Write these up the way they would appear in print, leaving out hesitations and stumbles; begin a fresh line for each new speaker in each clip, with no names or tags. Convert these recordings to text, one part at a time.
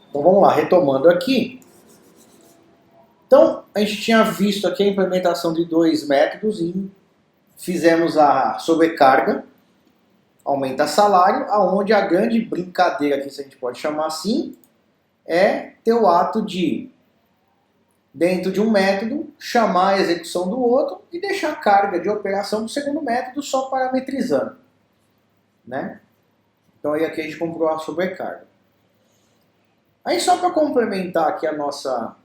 Então vamos lá, retomando aqui. Então, a gente tinha visto aqui a implementação de dois métodos e fizemos a sobrecarga, aumenta salário, aonde a grande brincadeira aqui, se a gente pode chamar assim, é ter o ato de, dentro de um método, chamar a execução do outro e deixar a carga de operação do segundo método só parametrizando, né? Então aí aqui a gente comprou a sobrecarga. Aí só para complementar aqui a nossa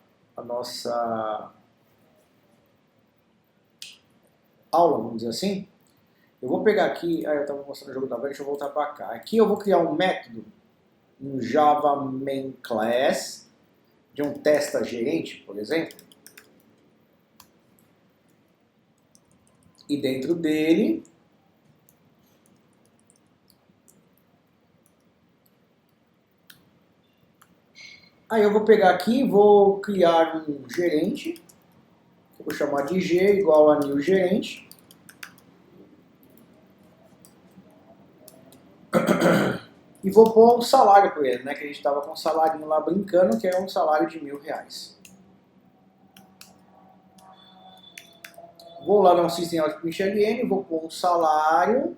aula, vamos dizer assim, eu vou pegar aqui, eu estava mostrando o jogo da velha, deixa eu voltar para cá. Aqui eu vou criar um método, um Java main class, de um testa gerente, por exemplo. E dentro dele, aí eu vou pegar aqui e vou criar um gerente, que eu vou chamar de G igual a new gerente. E vou pôr um salário para ele, né? Que a gente estava com um salário lá brincando, que é um salário de R$1.000. Vou lá no system.out.println, vou pôr um salário,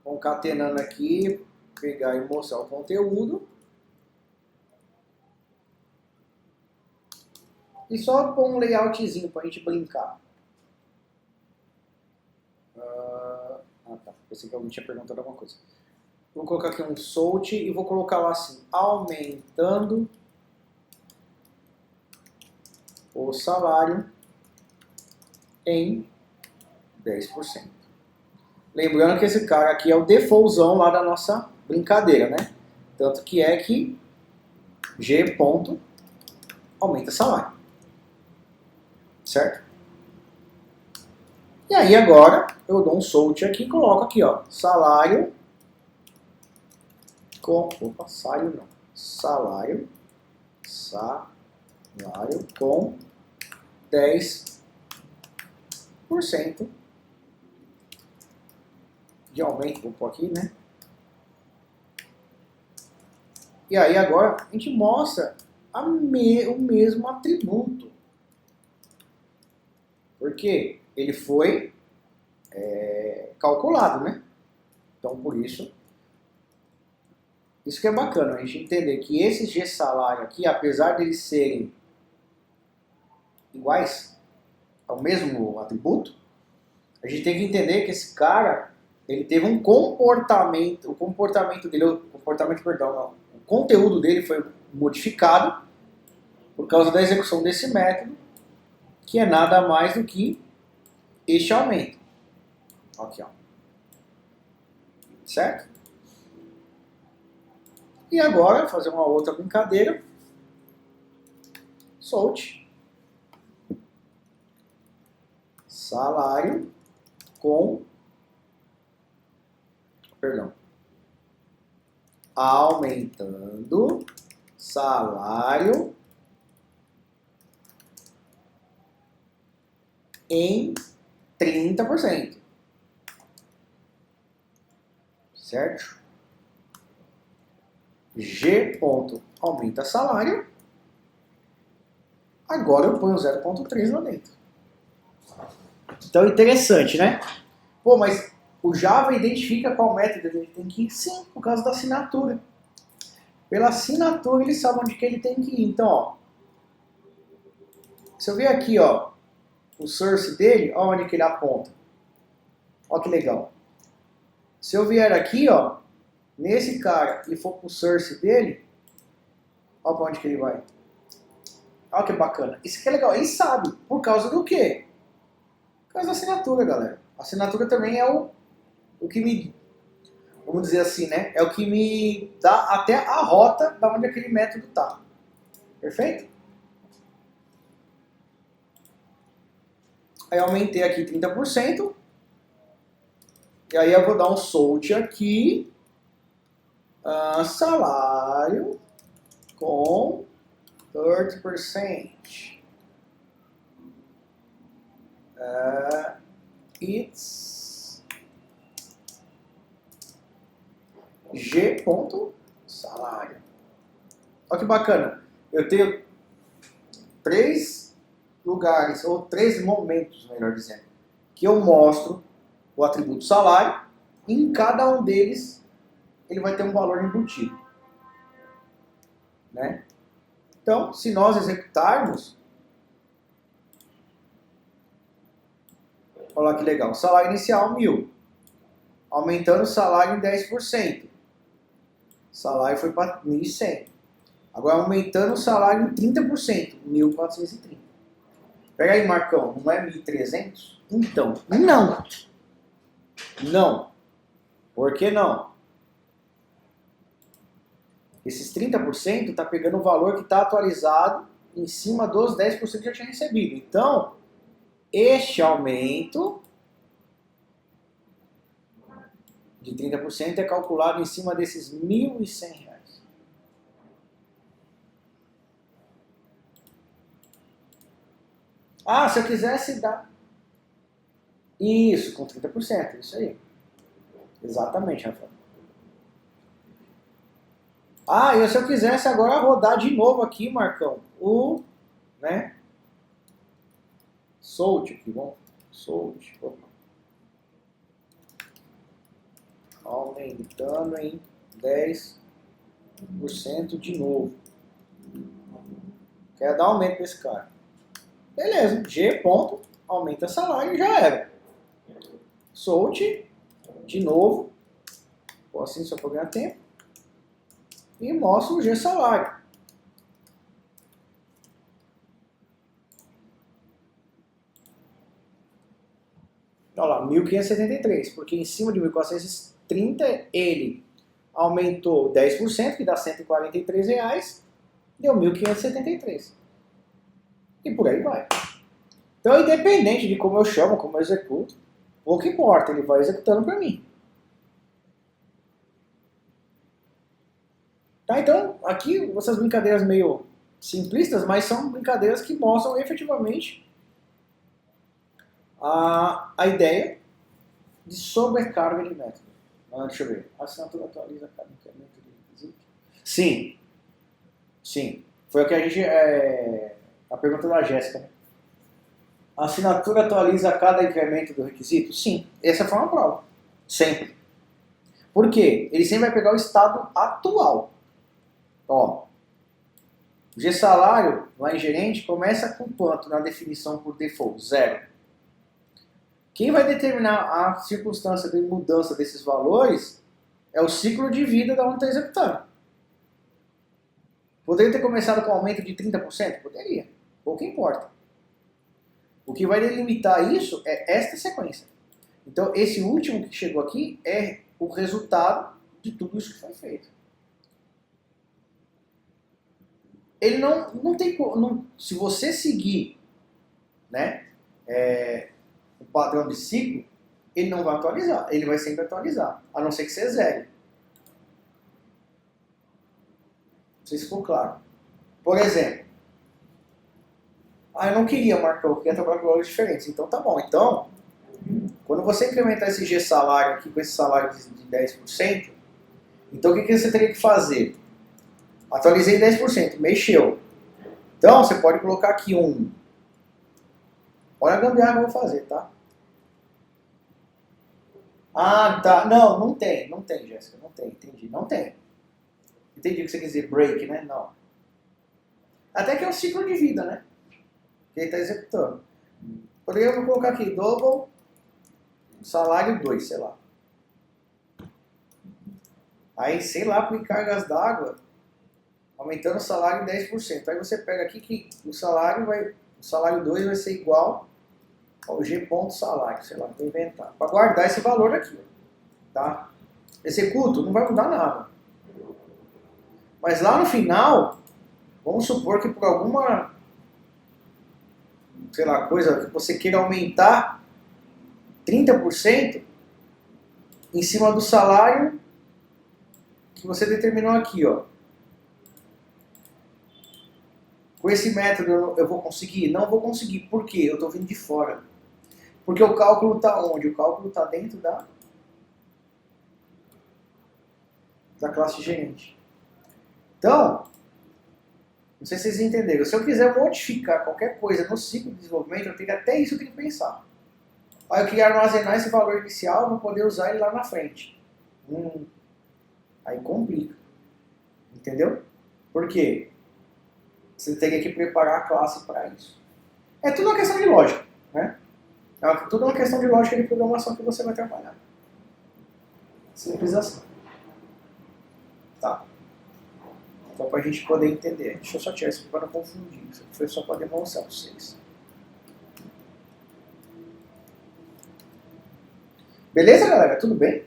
concatenando aqui, pegar e mostrar o conteúdo. E só pôr um layoutzinho para a gente brincar. Tá. Pensei que alguém tinha perguntado alguma coisa. Vou colocar aqui um salt e vou colocar lá assim, aumentando o salário em 10%. Lembrando que esse cara aqui é o defaultzão lá da nossa brincadeira, né? Tanto que é que G ponto aumenta salário. Certo? E aí agora eu dou um salt aqui e coloco aqui, ó, salário com... Opa, salário não. Salário com 10% de aumento, vou pôr aqui, né? E aí agora a gente mostra o mesmo atributo. Porque ele foi calculado, né? Então por isso que é bacana, a gente entender que esse G salário aqui, apesar de eles serem iguais ao mesmo atributo, a gente tem que entender que esse cara, ele teve um comportamento, o conteúdo dele foi modificado por causa da execução desse método, que é nada mais do que este aumento. Aqui, ó. Certo? E agora, fazer uma outra brincadeira. Solte. Salário com... Perdão. Aumentando salário em 30%. Certo? G ponto aumenta salário. Agora eu ponho 0.3 lá dentro. Então interessante, né? Pô, mas o Java identifica qual método ele tem que ir? Sim, por causa da assinatura. Pela assinatura ele sabe onde que ele tem que ir. Então, ó, se eu ver aqui, ó, o source dele, ó, onde que ele aponta. Ó que legal. Se eu vier aqui, ó, nesse cara e for pro source dele, ó pra onde que ele vai. Ó que bacana. Isso aqui é legal. Ele sabe. Por causa do quê? Por causa da assinatura, galera. A assinatura também é o que me... Vamos dizer assim, né? É o que me dá até a rota da onde aquele método tá. Perfeito? Aí eu aumentei aqui 30%. E aí eu vou dar um salt aqui. Salário com 30%. It's G ponto salário. Olha que bacana. Eu tenho 3 lugares, ou 3 momentos, melhor dizendo, que eu mostro o atributo salário, e em cada um deles ele vai ter um valor embutido. Né? Então, se nós executarmos, olha lá que legal, salário inicial 1.000, aumentando o salário em 10%. O salário foi para 1.100. Agora aumentando o salário em 30%, 1.430. Pega aí, Marcão, não é 1.300? Então, não. Não. Por que não? Esses 30% está pegando o valor que está atualizado em cima dos 10% que já tinha recebido. Então, este aumento de 30% é calculado em cima desses R$ 1.100. Ah, se eu quisesse dar... Isso, com 30%, isso aí. Exatamente, Rafael. Ah, e se eu quisesse agora rodar de novo aqui, Marcão, o, né? Solte aqui, bom? Solte. Aumentando em 10% de novo. Quer dar aumento para esse cara. Beleza, G ponto, aumenta salário e já era. Solte, de novo, assim só para ganhar tempo, e mostra o G salário. Olha lá, 1.573, porque em cima de 1.430 ele aumentou 10%, que dá R$ 143, deu 1.573. E por aí vai. Então, independente de como eu chamo, como eu executo, pouco importa, ele vai executando para mim. Tá, então, aqui essas brincadeiras meio simplistas, mas são brincadeiras que mostram efetivamente a ideia de sobrecarga de método. Deixa eu ver. A assinatura atualiza cada incremento de requisito? Sim. Sim. Foi o que a gente... a pergunta da Jéssica, né? A assinatura atualiza cada incremento do requisito? Sim. Essa foi uma prova. Sempre. Por quê? Ele sempre vai pegar o estado atual. Ó, o G-salário, lá em gerente, começa com quanto na definição por default? 0. Quem vai determinar a circunstância de mudança desses valores é o ciclo de vida da onde está executando. Poderia ter começado com um aumento de 30%? Poderia. Pouco importa. O que vai delimitar isso é esta sequência. Então, esse último que chegou aqui é o resultado de tudo isso que foi feito. Ele não tem... se você seguir, né, o padrão de ciclo, ele não vai atualizar. Ele vai sempre atualizar, a não ser que você zere. Não sei se ficou claro. Por exemplo, eu não queria, Marcão, eu queria trabalhar com valores diferentes. Então tá bom. Então, quando você incrementar esse G salário aqui com esse salário de 10%, então o que você teria que fazer? Atualizei 10%, mexeu. Então você pode colocar aqui um... Olha a gambiarra que eu vou fazer, tá? Ah, tá. Não tem, Jéssica. Não tem, entendi. Não tem. Entendi o que você quer dizer, break, né? Não. Até que é um ciclo de vida, né? Que ele está executando. Poderia colocar aqui, double, salário 2, sei lá. Aí, sei lá, por cargas d'água, aumentando o salário em 10%. Aí você pega aqui que o salário 2 vai ser igual ao G ponto salário, sei lá, vou inventar. Para guardar esse valor aqui, tá? Executo, não vai mudar nada. Mas lá no final, vamos supor que por alguma, sei lá, coisa que você queira aumentar 30% em cima do salário que você determinou aqui, ó. Com esse método eu vou conseguir? Não vou conseguir. Por quê? Eu estou vindo de fora. Porque o cálculo está onde? O cálculo está dentro da... da classe gerente. Então, não sei se vocês entenderam. Se eu quiser modificar qualquer coisa no ciclo de desenvolvimento, até isso eu tenho que pensar. Aí eu queria armazenar esse valor inicial para poder usar ele lá na frente. Aí complica. Entendeu? Por quê? Você teria que preparar a classe para isso. É tudo uma questão de lógica, né? É tudo uma questão de lógica de programação que você vai trabalhar. Simples assim. Tá? Então, para a gente poder entender. Deixa eu só tirar isso aqui para não confundir. Isso aqui foi só para demonstrar para vocês. Beleza, galera? Tudo bem?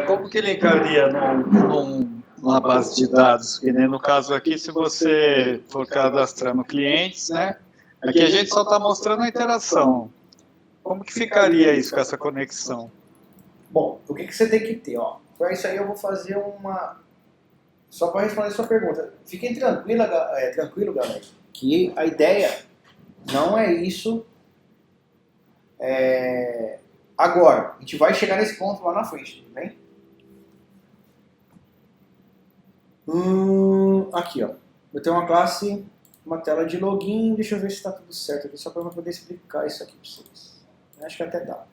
Como que ele encaria numa base de dados? Que nem no caso aqui, se você for cadastrando clientes, né? Aqui a gente só está mostrando a interação. Como que ficaria isso com essa conexão?
Bom, o que você tem que ter? Para isso aí eu vou fazer uma... Só para responder a sua pergunta. Fiquem tranquilo, galera, que a ideia não é isso agora. A gente vai chegar nesse ponto lá na frente, tudo bem? Aqui, ó. Eu tenho uma classe, uma tela de login. Deixa eu ver se está tudo certo aqui, só para eu poder explicar isso aqui para vocês. Acho que até dá.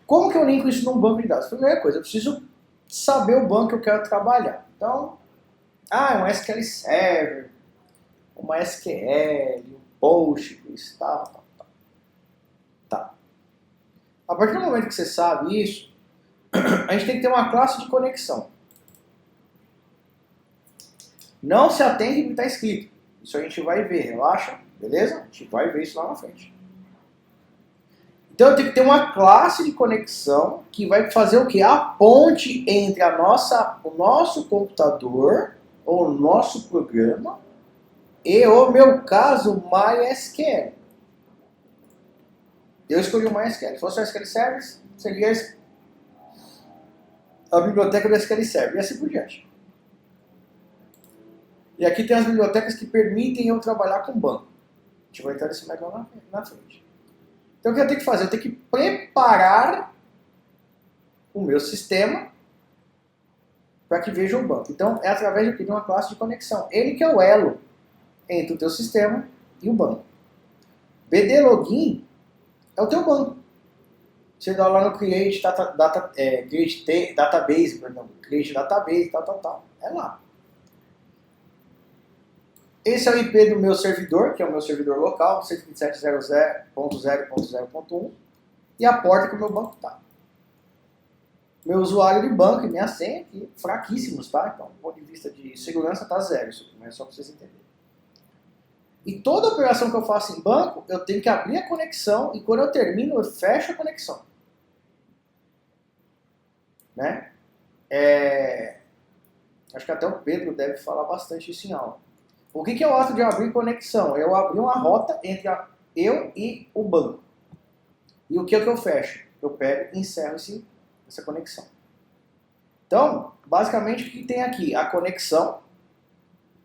Como que eu linko isso num banco de dados? Primeira coisa, eu preciso saber o banco que eu quero trabalhar. Então, um SQL Server, uma SQL, um Postgres, tal. Tá. A partir do momento que você sabe isso, a gente tem que ter uma classe de conexão. Não se atende ao que está escrito. Isso a gente vai ver, relaxa, beleza? A gente vai ver isso lá na frente. Então eu tenho que ter uma classe de conexão que vai fazer o quê? A ponte entre o nosso computador, ou o nosso programa, e o meu caso, MySQL. Eu escolhi o MySQL. Se fosse o SQL Server, seria a biblioteca do SQL Server, e assim por diante. E aqui tem as bibliotecas que permitem eu trabalhar com banco. A gente vai entrar nesse mais lá na frente. Então o que eu tenho que fazer? Eu tenho que preparar o meu sistema para que veja o banco. Então é através de uma classe de conexão. Ele que é o elo entre o teu sistema e o banco. BD Login é o teu banco. Você dá lá no create database, tal. É lá. Esse é o IP do meu servidor, que é o meu servidor local, 127.0.0.0.1, e a porta que o meu banco está. Meu usuário de banco e minha senha aqui, fraquíssimos, tá? Então, do ponto de vista de segurança, tá zero isso aqui, mas é só para vocês entenderem. E toda operação que eu faço em banco, eu tenho que abrir a conexão, e quando eu termino, eu fecho a conexão. Né? Acho que até o Pedro deve falar bastante isso em aula. O que é o ato de abrir conexão? Eu abrir uma rota entre eu e o banco. E o que é que eu fecho? Eu pego e encerro essa conexão. Então, basicamente, o que tem aqui? A conexão.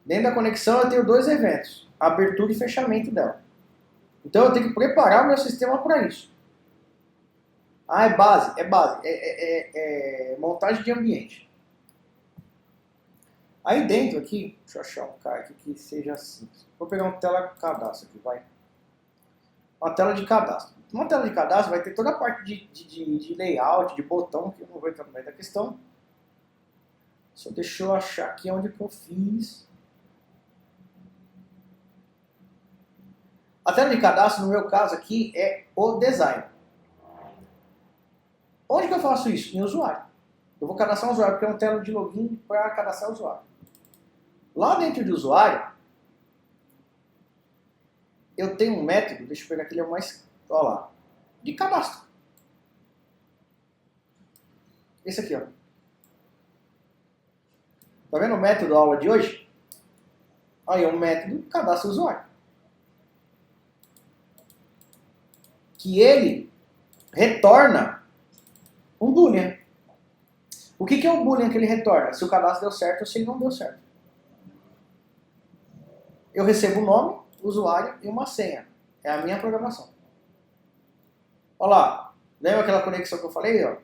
Dentro da conexão eu tenho dois eventos. Abertura e fechamento dela. Então eu tenho que preparar o meu sistema para isso. É base. É montagem de ambiente. Aí dentro aqui, deixa eu achar um cara aqui que seja assim. Vou pegar uma tela de cadastro aqui, vai. Uma tela de cadastro. Uma tela de cadastro vai ter toda a parte de layout, de botão, que eu não vou entrar no meio da questão. Só deixa eu achar aqui onde que eu fiz. A tela de cadastro, no meu caso aqui, é o design. Onde que eu faço isso? Em usuário. Eu vou cadastrar um usuário, porque é uma tela de login para cadastrar o usuário. Lá dentro de usuário, eu tenho um método, deixa eu pegar aquele mais, olha lá, de cadastro. Esse aqui, ó. Tá vendo o método da aula de hoje? Aí é um método cadastro usuário. Que ele retorna um boolean. O que é o boolean que ele retorna? Se o cadastro deu certo ou se ele não deu certo. Eu recebo o nome, o usuário e uma senha. É a minha programação. Olha lá, lembra aquela conexão que eu falei? Ó?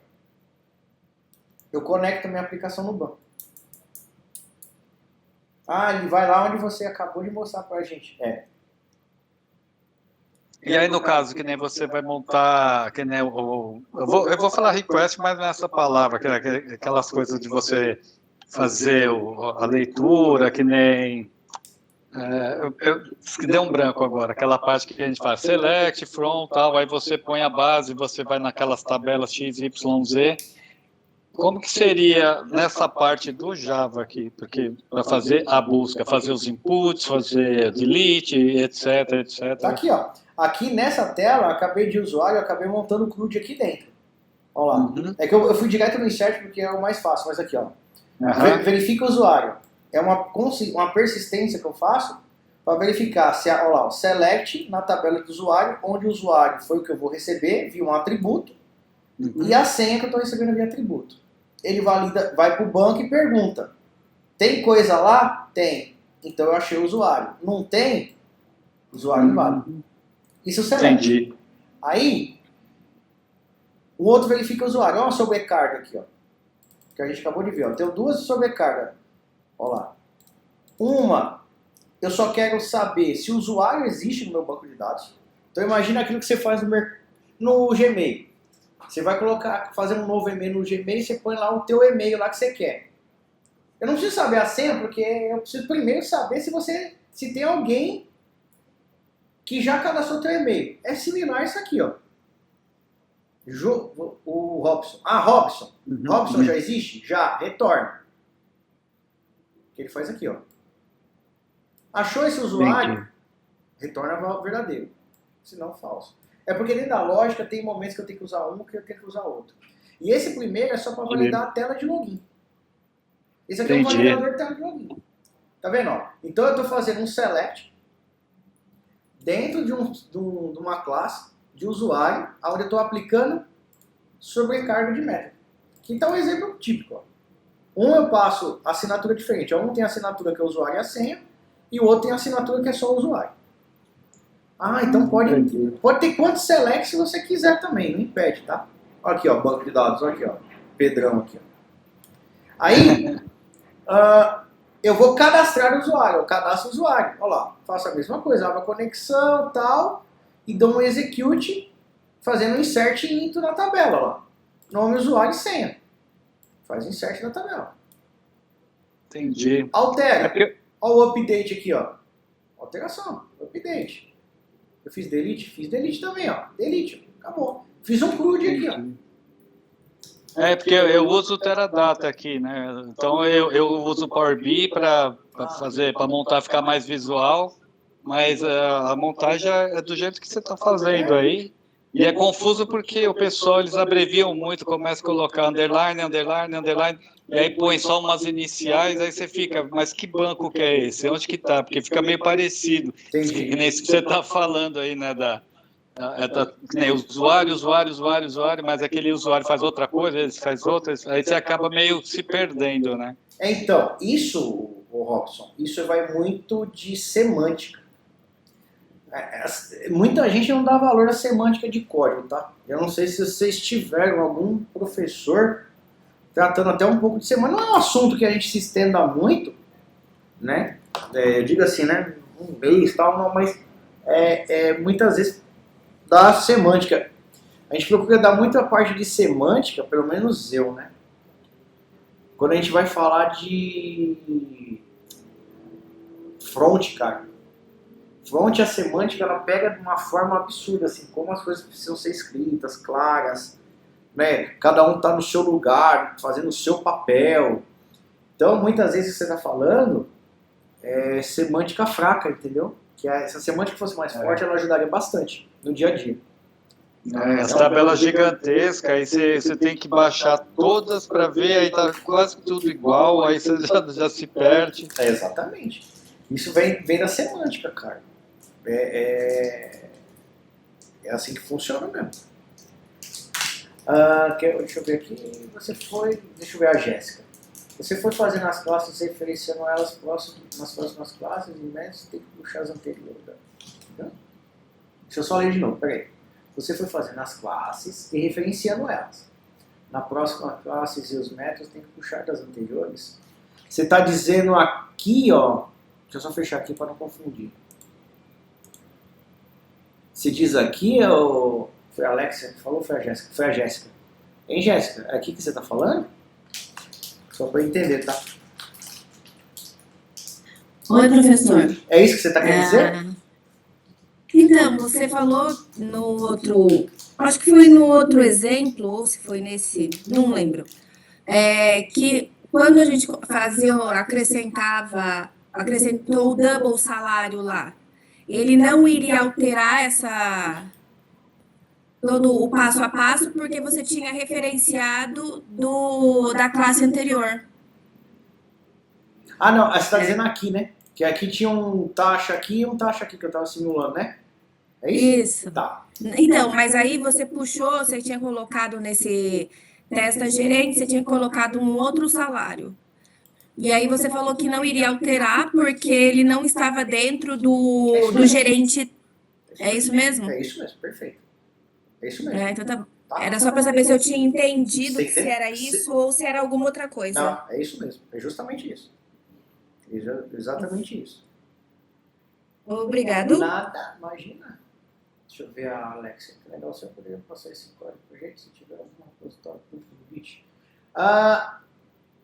Eu conecto minha aplicação no banco. Ah, ele vai lá onde você acabou de mostrar pra gente.
E aí, no caso, que nem você vai montar, que nem eu vou falar request, mas nessa palavra, aquelas coisas de você fazer a leitura, que nem. Que deu um branco agora, aquela parte que a gente faz select, from, tal, aí você põe a base, você vai naquelas tabelas X, Y, Z. Como que seria nessa parte do Java aqui? Porque para fazer a busca, fazer os inputs, fazer delete, etc,
Tá
etc.
aqui, ó. Aqui nessa tela, acabei de usuário, eu acabei montando o CRUD aqui dentro. Olha lá.
Uhum.
É que eu fui direto no insert porque é o mais fácil, mas aqui, ó.
Uhum.
Verifica o usuário. É uma persistência que eu faço para verificar se, olha lá, o select na tabela do usuário, onde o usuário foi o que eu vou receber via um atributo, e a senha que eu estou recebendo via atributo. Ele valida, vai para o banco e pergunta: tem coisa lá? Tem. Então eu achei o usuário. Não tem? Usuário inválido. Isso é o select.
Entendi.
Aí, o outro verifica o usuário. Olha uma sobrecarga aqui, ó. Que a gente acabou de ver. Ó. Tem duas sobrecargas. Olha lá. Uma, eu só quero saber se o usuário existe no meu banco de dados. Então imagina aquilo que você faz no Gmail. Você vai fazer um novo e-mail no Gmail e você põe lá o teu e-mail lá que você quer. Eu não preciso saber a senha, porque eu preciso primeiro saber se tem alguém que já cadastrou teu e-mail. É similar isso aqui, ó. O Robson. Ah, Robson. Robson já existe? Já. Retorna. O que ele faz aqui, ó. Achou esse usuário?
Entendi.
Retorna verdadeiro. Senão falso. É porque dentro da lógica tem momentos que eu tenho que usar um que eu tenho que usar outro. E esse primeiro é só para validar a tela de login. Esse aqui é um validador de tela de login. Tá vendo? Ó? Então eu estou fazendo um select dentro de uma classe de usuário, onde eu estou aplicando sobrecarga de método. Aqui está um exemplo típico. Ó. Um eu passo assinatura diferente. Um tem a assinatura que é o usuário e a senha, e o outro tem a assinatura que é só o usuário. Ah, então pode ter quantos selects você quiser também, não impede, tá? Olha aqui, ó, banco de dados, olha aqui, ó, Pedrão aqui, ó. Aí, eu vou cadastrar o usuário, eu cadastro o usuário, olha lá, faço a mesma coisa, abro a conexão, tal, e dou um execute, fazendo um insert into na tabela, ó lá. Nome, usuário e senha. Faz insert na tabela.
Entendi.
Altera. Olha o update aqui, ó. Alteração, update. Eu fiz delete também, ó. Delete, acabou. Fiz um CRUD aqui, ó.
Porque eu uso o Teradata aqui, né? Então eu uso o Power BI para montar, ficar mais visual, mas a montagem é do jeito que você está fazendo aí. E é confuso porque o pessoal, eles abreviam muito, começa a colocar underline, underline, underline, e aí põe só umas iniciais, aí você fica, mas que banco que é esse? Onde que tá? Porque fica meio parecido.
Entendi.
Que nem isso que você está falando aí, né, que nem usuário, mas aquele usuário faz outra coisa, ele faz outra, aí você acaba meio se perdendo, né?
Então, isso, Robson, isso vai muito de semântica. Muita gente não dá valor à semântica de código, tá? Eu não sei se vocês tiveram algum professor tratando até um pouco de semântica. Não é um assunto que a gente se estenda muito, né? Eu digo assim, né? Um mês e tal, não, mas muitas vezes da semântica. A gente procura dar muita parte de semântica, pelo menos eu, né? Quando a gente vai falar de front, cara. Front, a semântica, ela pega de uma forma absurda, assim, como as coisas precisam ser escritas, claras, né? Cada um tá no seu lugar, fazendo o seu papel. Então, muitas vezes você tá falando semântica fraca, entendeu? Que se a semântica fosse mais forte, ela ajudaria bastante no dia a dia.
As tabelas gigantescas, aí você tem que baixar todas para ver, aí tá quase tudo igual, aí você já se perde.
Exatamente. Isso vem da semântica, cara. É assim que funciona mesmo. Deixa eu ver aqui. Deixa eu ver a Jéssica. Você foi fazendo as classes, referenciando elas nas próximas classes, e né, você tem que puxar as anteriores. Tá? Deixa eu só ler de novo, peraí. você foi fazendo as classes e referenciando elas. Na próxima classe e os métodos tem que puxar das anteriores. Você está dizendo aqui, ó, deixa eu só fechar aqui para não confundir. Se diz aqui, foi a Alexia que falou ou foi a Jéssica? Foi a Jéssica. Hein, Jéssica? É aqui que você está falando? Só para entender, tá?
Oi, professor.
É isso que você está querendo dizer?
Então, você falou no outro, acho que foi no outro exemplo, ou se foi nesse, não lembro, que quando a gente acrescentou o double salário lá, ele não iria alterar todo o passo a passo, porque você tinha referenciado da classe anterior.
Ah, não, você está dizendo aqui, né? Que aqui tinha um taxa aqui e um taxa aqui que eu estava simulando, né? É isso?
Isso.
Tá.
Então, mas aí você puxou, você tinha colocado nesse testa gerente, você tinha colocado um outro salário. E aí você falou que não iria alterar porque ele não estava dentro do gerente. É isso mesmo?
É isso mesmo, perfeito. É isso mesmo.
Então tá. Era só para saber se eu tinha entendido se era isso ou se era alguma outra coisa.
Não, é isso mesmo. É justamente isso. Exatamente isso.
Obrigado.
Nada, imagina. Deixa eu ver a Alexia. Que legal se eu poderia passar esse código por jeito se tiver algum repositório público do Git.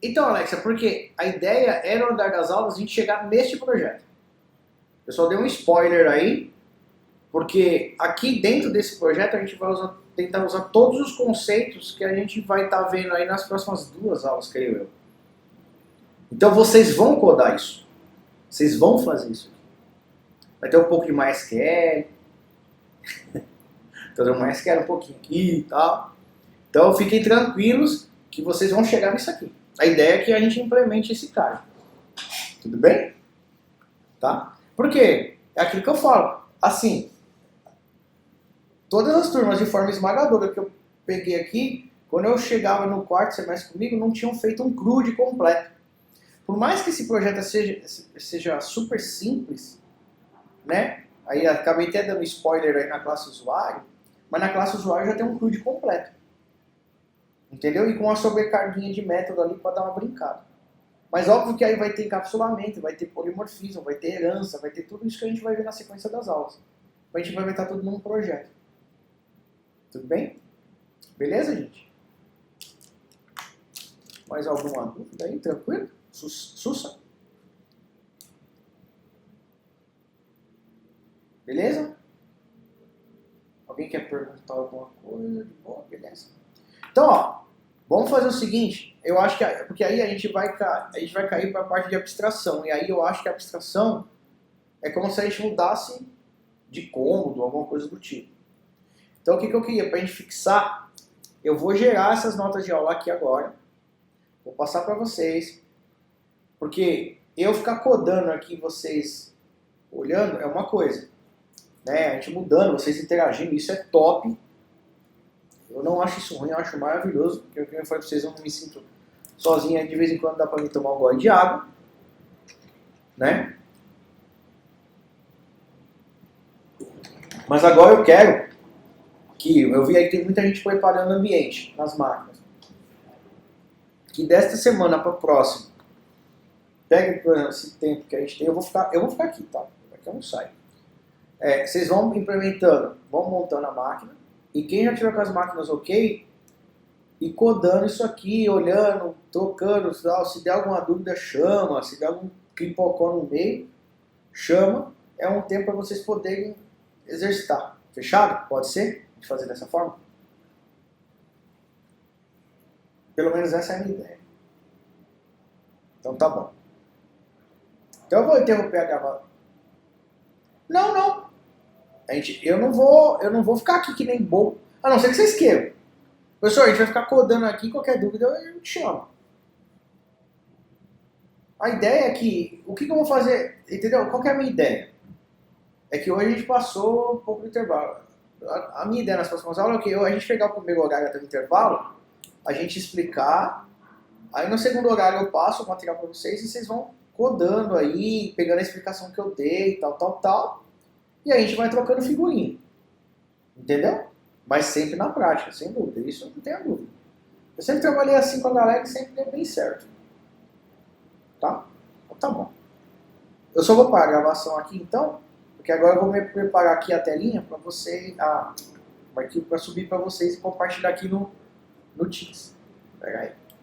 Então, Alexia, porque a ideia era no andar das aulas a gente chegar neste projeto. Eu só dei um spoiler aí, porque aqui dentro desse projeto a gente vai tentar usar todos os conceitos que a gente vai estar vendo aí nas próximas 2 aulas, creio eu. Então vocês vão codar isso. Vocês vão fazer isso. Vai ter um pouco de MySQL. Então o MySQL um pouquinho aqui e tal. Então fiquem tranquilos que vocês vão chegar nisso aqui. A ideia é que a gente implemente esse caso. Tudo bem? Tá? Por quê? É aquilo que eu falo. Assim, todas as turmas de forma esmagadora que eu peguei aqui, quando eu chegava no quarto semestre comigo, não tinham feito um CRUD completo. Por mais que esse projeto seja super simples, né? Aí acabei até dando spoiler aí na classe usuário, mas na classe usuário já tem um CRUD completo. Entendeu? E com uma sobrecarguinha de método ali para dar uma brincada. Mas óbvio que aí vai ter encapsulamento, vai ter polimorfismo, vai ter herança, vai ter tudo isso que a gente vai ver na sequência das aulas. A gente vai ver tudo num projeto. Tudo bem? Beleza, gente? Mais alguma dúvida aí? Tranquilo? Sussa? Beleza? Alguém quer perguntar alguma coisa? De boa, beleza. Então, ó, vamos fazer o seguinte, eu acho que, porque aí a gente vai cair para a parte de abstração, e aí eu acho que a abstração é como se a gente mudasse de cômodo, alguma coisa do tipo. Então o que eu queria, para a gente fixar, eu vou gerar essas notas de aula aqui agora, vou passar para vocês, porque eu ficar codando aqui, vocês olhando, é uma coisa, né? A gente mudando, vocês interagindo, isso é top. Eu não acho isso ruim, eu acho maravilhoso, porque como eu falei pra vocês, eu não me sinto sozinho, de vez em quando dá pra mim tomar um gole de água, né? Mas agora eu quero que, eu vi aí que tem muita gente preparando o ambiente nas máquinas, que desta semana para próxima, pegue esse tempo que a gente tem, eu vou ficar aqui, tá? Aqui eu não saio. Vocês vão implementando, vão montando a máquina, e quem já tiver com as máquinas ok, e codando isso aqui, olhando, trocando, se der alguma dúvida, chama, se der algum cripocó no meio, chama, é um tempo para vocês poderem exercitar. Fechado? Pode ser? De fazer dessa forma? Pelo menos essa é a minha ideia. Então tá bom. Então eu vou interromper a gravação. Não. Eu não vou ficar aqui que nem bobo. A não ser que vocês queiram. Professor, a gente vai ficar codando aqui, qualquer dúvida eu te chamo. A ideia é que, o que eu vou fazer, entendeu? Qual que é a minha ideia? É que hoje a gente passou um pouco do intervalo. A minha ideia nas próximas aulas é que a gente pegar o primeiro horário até o intervalo, a gente explicar, aí no segundo horário eu passo o material para vocês e vocês vão codando aí, pegando a explicação que eu dei, tal, e a gente vai trocando figurinha. Entendeu? Mas sempre na prática, sem dúvida. Isso não tenha dúvida. Eu sempre trabalhei assim com a galera e sempre deu bem certo. Tá? Então tá bom. Eu só vou parar a gravação aqui então, porque agora eu vou me preparar aqui a telinha para você, o arquivo para subir para vocês e compartilhar aqui no Teams. Pega aí.